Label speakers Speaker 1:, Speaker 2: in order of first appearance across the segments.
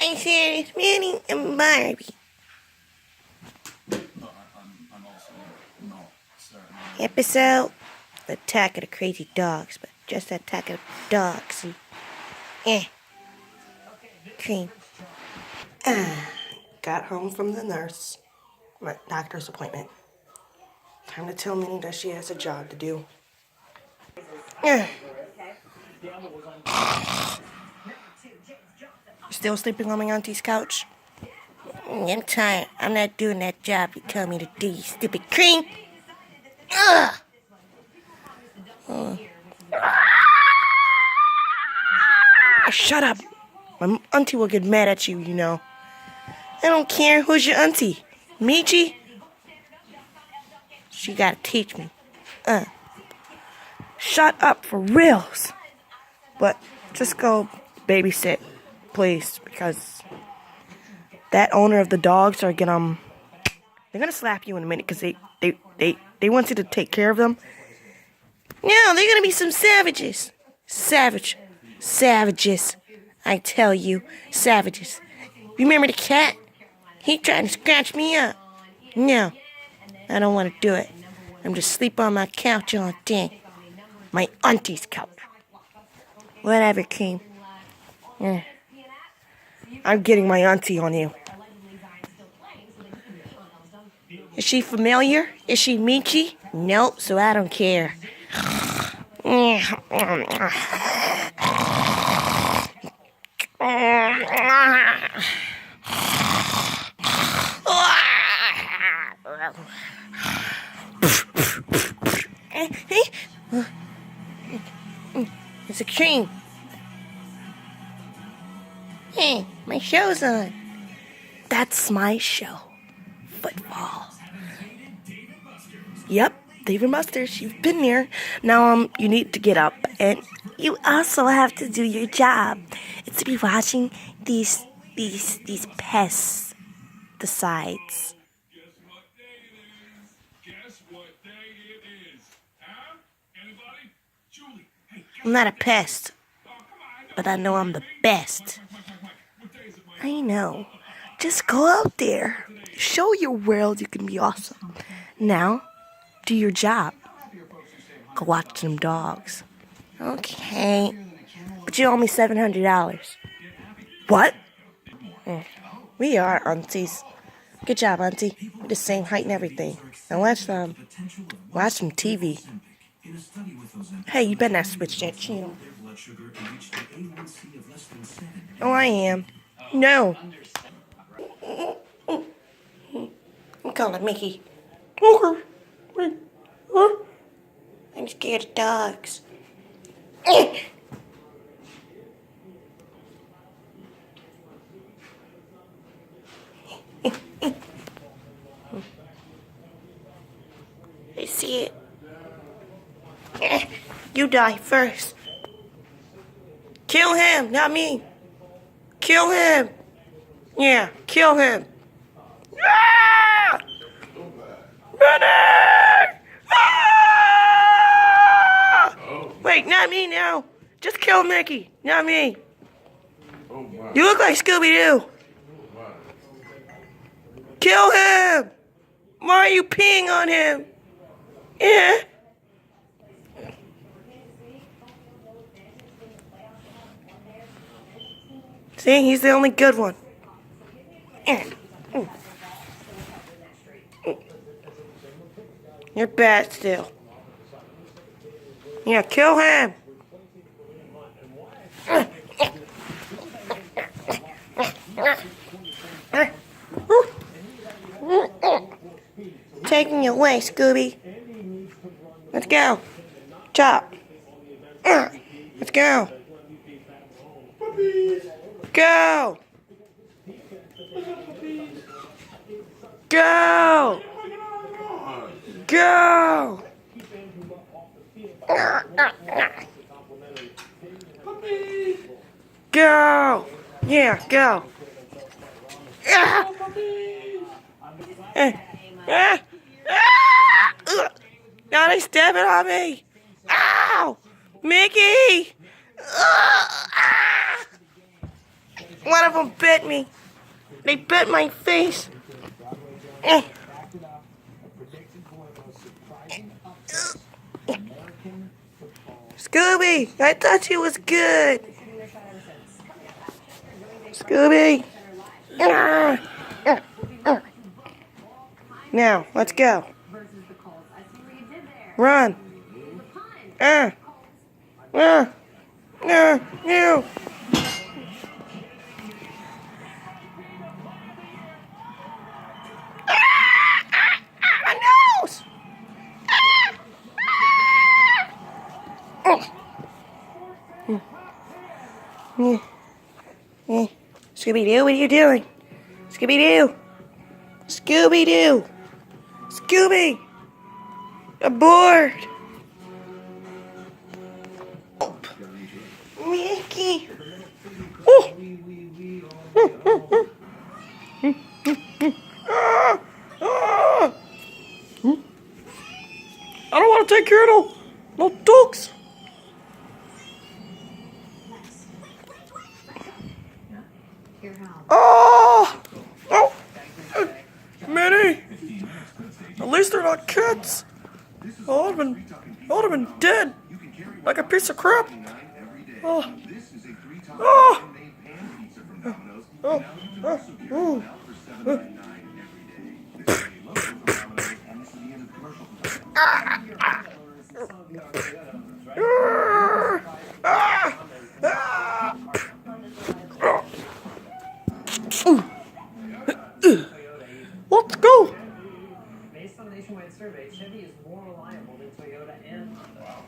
Speaker 1: I said it's Minnie and Barbie.
Speaker 2: I'm also not certain.
Speaker 1: Episode Attack of the Crazy Dogs, but just Attack of the Dogs. Cream. Got home from the nurse. My doctor's appointment. Time to tell Minnie that she has a job to do. Still sleeping on my auntie's couch? I'm tired. I'm not doing that job you tell me to do, you stupid cream. Ugh. Shut up. My auntie will get mad at you, you know. I don't care. Who's your auntie? Michi? She gotta teach me. Shut up for reals. But just go babysit, please, because that owner of the dogs are gonna they're gonna slap you in a minute because they want you to take care of them. No, they're gonna be some savages. Savages. I tell you, savages. Remember the cat? He tried to scratch me up. No, I don't want to do it. I'm just sleep on my couch all day. My auntie's couch. Whatever, Cream. I'm getting my auntie on you. Is she familiar? Is she Michi? Nope, so I don't care. It's a Cream. Hey, my show's on. That's my show. Football. Yep, Dave and Buster's. You've been there. Now, you need to get up, and you also have to do your job. It's to be watching these pests. The sides.
Speaker 2: Guess what day it is? Huh? Anybody? Julie. Hey,
Speaker 1: I'm not a pest, but I know I'm the best. I know. Just go out there. Show your world you can be awesome. Now, do your job. Go watch them dogs. Okay. But you owe me $700. What? We are aunties. Good job, auntie. We're the same height and everything. Now watch some TV. Hey, you better not switch that channel. Oh, I am. No. I'm calling Mickey. Okay. I'm scared of dogs. I see it. You die first. Kill him, not me. Kill him. Yeah, kill him. Ah! Minnie! Ah! Wait, not me now. Just kill Mickey, not me. You look like Scooby-Doo. Kill him! Why are you peeing on him? Yeah. See, he's the only good one. You're bad still. Yeah, kill him. Taking you away, Scooby. Let's go. Chop. Let's go. Go. Go. Go. Go. Yeah, go. Now they stabbing on me. Ow! Mickey! One of them bit me. They bit my face. Eh. Scooby, I thought you was good. Scooby. Now, let's go. Run. You. My nose. Scooby-Doo, what are you doing? Scooby-Doo. Scooby-Doo. Scooby. I'm bored. Mickey. Oh. I don't want to take care of no ducks. Oh! Minnie! At least they're not cats. I would have been dead. Like a piece of crap. Oh. Oh. Let's go.
Speaker 3: Based on a nationwide survey, Chevy is more reliable than Toyota and Honda.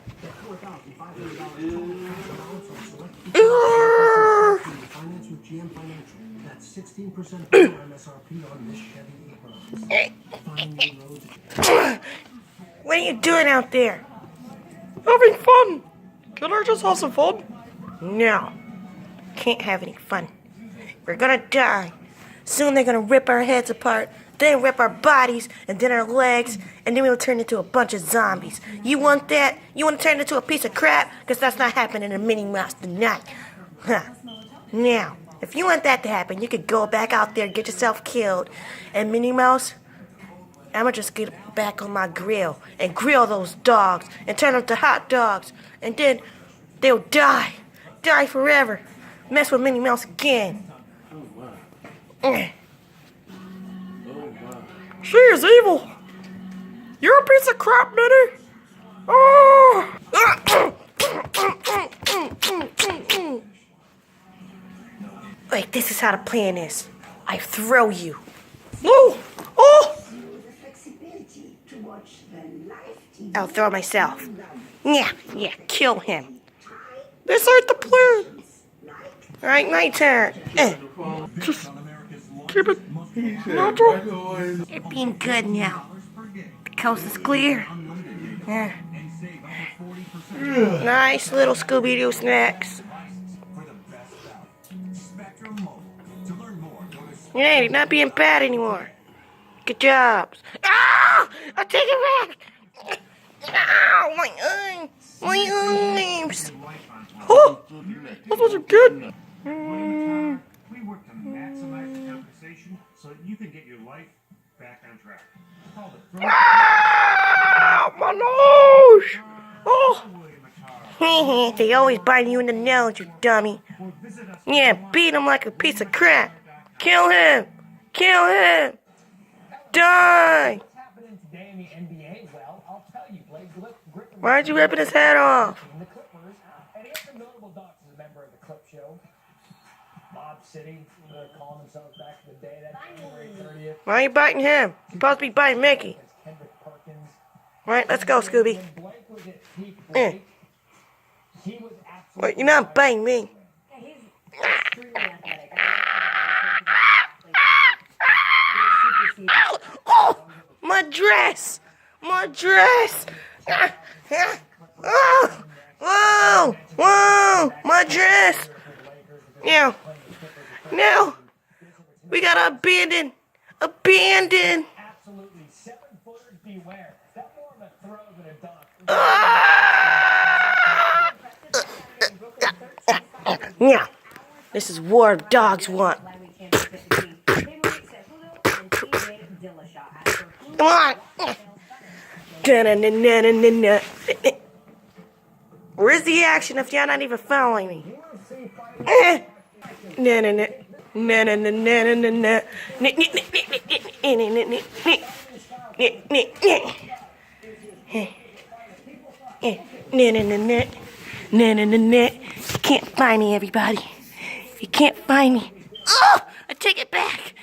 Speaker 4: Finance with GM Financial. That's 16% below MSRP on this Chevy Equinox. Find new roads.
Speaker 1: What are you doing out there? Having fun. Can I just have some fun? No. Can't have any fun. We're gonna die. Soon they're gonna rip our heads apart, then rip our bodies, and then our legs, and then we'll turn into a bunch of zombies. You want that? You want to turn into a piece of crap? Because that's not happening in Minnie Mouse tonight. Huh. Now, if you want that to happen, you could go back out there and get yourself killed. And Minnie Mouse, I'ma just get back on my grill and grill those dogs and turn them to hot dogs. And then they'll die. Die forever. Mess with Minnie Mouse again. She is evil. You're a piece of crap, Minnie. Oh. Wait, this is how the plan is. I throw you. No. Oh. I'll throw myself. Yeah, kill him. This ain't the plan. Alright, my turn. Just keep it natural. You're being good now. The coast is clear. Yeah. Nice little Scooby-Doo snacks. Yeah, you're not being bad anymore. Good jobs. Ah! I take it back. Ow, my eye. My eyes. Oh, those ones are good.
Speaker 2: We work to maximize the compensation so that you can get your life back on track.
Speaker 1: Ah, my nose. Oh. They always bite you in the nose, you dummy. Yeah, beat him like a piece of crap. Kill him. Kill him. Die. Why'd you ripping his head off? Why are you biting him? You're supposed to be biting Mickey. Alright, let's go, Scooby. Wait, you're not biting me. Oh, my dress! My dress! Oh, whoa! Whoa! My dress! Now, we gotta abandon!
Speaker 3: Absolutely. 7-footers beware. That's more of a throw than a dunk.
Speaker 1: Yeah. This is what dogs want. Come on. Da-na-na-na-na-na. Where's the action if you're not even following me? Na-na-na. Na-na-na-na-na-na. Na-na-na-na. You can't find me, everybody. You can't find me. Oh! I take it back.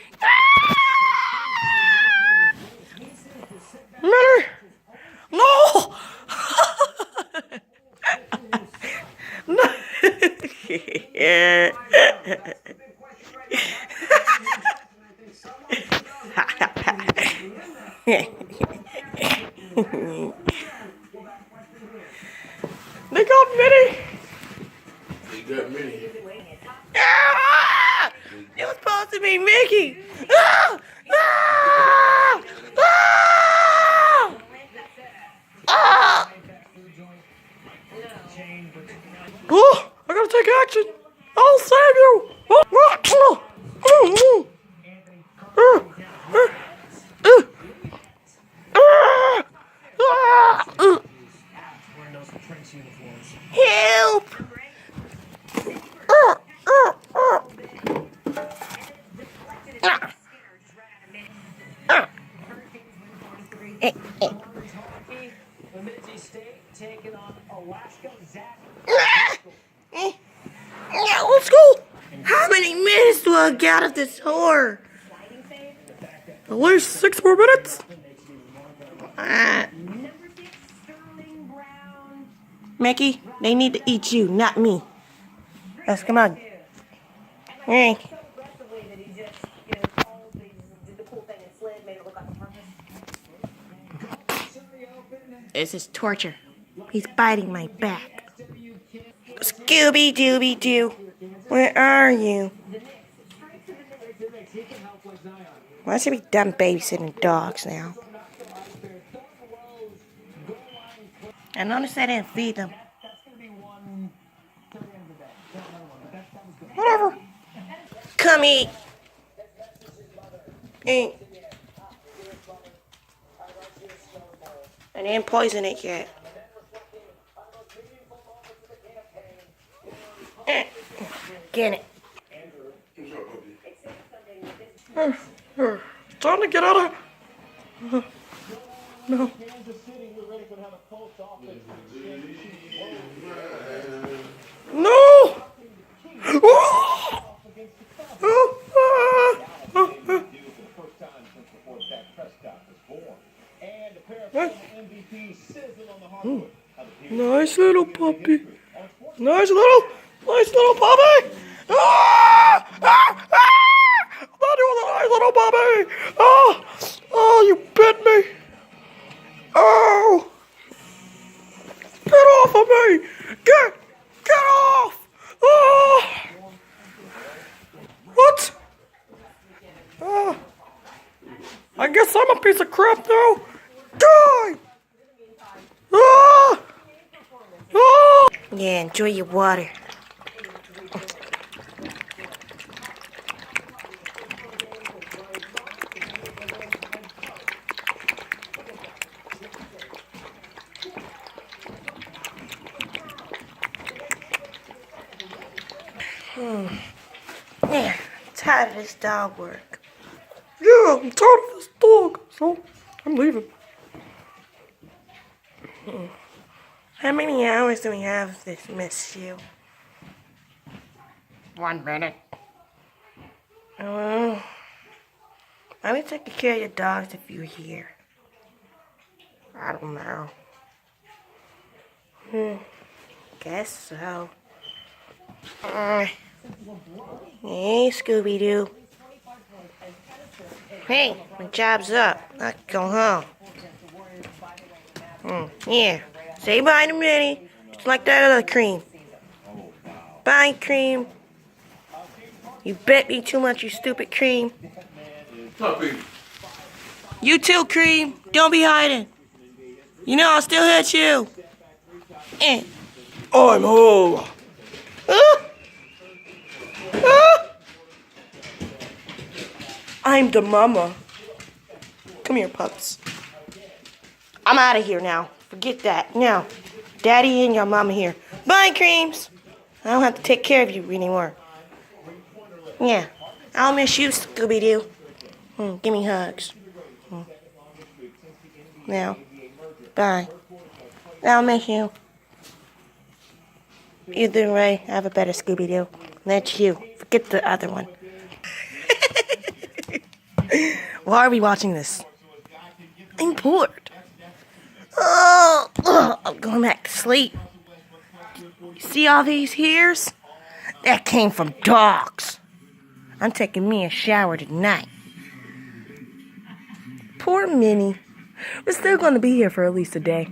Speaker 1: Minnie! No! No! They got Minnie!
Speaker 5: They got Minnie.
Speaker 1: Ah! It was supposed to be Mickey! Ah! Ah! Ah! Ah! Oh! I gotta take action! I'll save you!
Speaker 4: Wearing those Prince uniforms.
Speaker 1: Help!
Speaker 3: Bemidji State taking on Alaska. Zach.
Speaker 1: Yeah, let's go! How many minutes do I get of this horror? At least 6 more minutes. Mickey, they need to eat you, not me. Let's come on. Hey. This is torture. He's biting my back. Scooby-Dooby-Doo, where are you? Well, I should be done babysitting dogs now. I noticed I didn't feed them. Whatever. Come eat. Eat. I didn't poison it yet. Get it. Time to get out of. No. No! Nice little puppy. Nice little puppy. Ah! Ah! Ah! I'm not doing the nice little puppy. Oh! Oh, you bit me. Oh! Get off of me! Get off! Oh! What? Oh. I guess I'm a piece of crap now. Die! Ah! Oh! Yeah, enjoy your water. Yeah, I'm tired of this dog work. Yeah, I'm tired of this dog, so I'm leaving. How many hours do we have of this, Miss You? 1 minute. Oh, let me take care of your dogs if you're here. I don't know. Guess so. Hey, Scooby-Doo. Hey, my job's up. I can go home. Yeah. Say bye to Minnie. Just like that other cream. Bye, cream. You bit me too much, you stupid cream.
Speaker 5: Puppy.
Speaker 1: You too, cream. Don't be hiding. You know I'll still hit you. I'm home. I'm the mama. Come here, pups. I'm out of here now. Forget that. Now, Daddy and your mama here. Bye, Creams. I don't have to take care of you anymore. Yeah. I'll miss you, Scooby-Doo. Give me hugs. Now. Bye. I'll miss you. Either way, I have a better Scooby-Doo. That's you. Forget the other one. Why are we watching this? I'm bored. Oh, I'm going back to sleep. See all these hairs? That came from dogs. I'm taking me a shower tonight. Poor Minnie. We're still going to be here for at least a day.